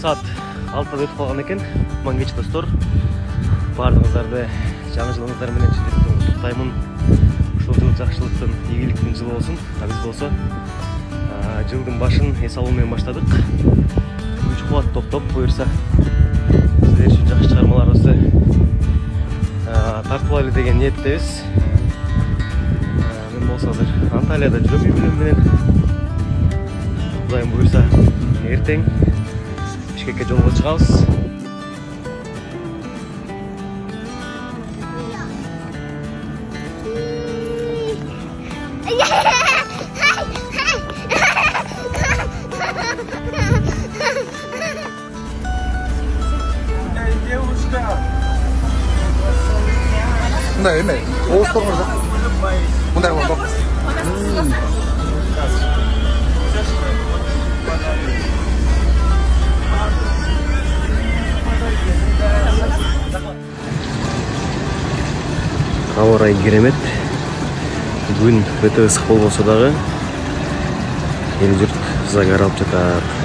саат 6-да өтүп калган экен. Кутман кеч достор. Бардыгыңыздарды жаңы жылыңыздар менен чындыктан куттуктаймын. Ушул жыл жакшылыктын, ийгиликтин жылы болсун. Биз болсо жылдын башын эс алуу менен баштадык. Күч кубат топтоп буюрса сиздер үчүн жакшы чыгармаларыбызды тартып алайлы деген ниеттебиз. Мен болсо азыр Анталияда жүрөм үй-бүлөм менен. Кудайым буюрса эртең Бишкекке жолго чыгабыз. Мындай эме, оозторго жок. Мындай болду. Ауа райы керемет. Күн өтө ысык болбосо дагы эл журт загар алып жатат.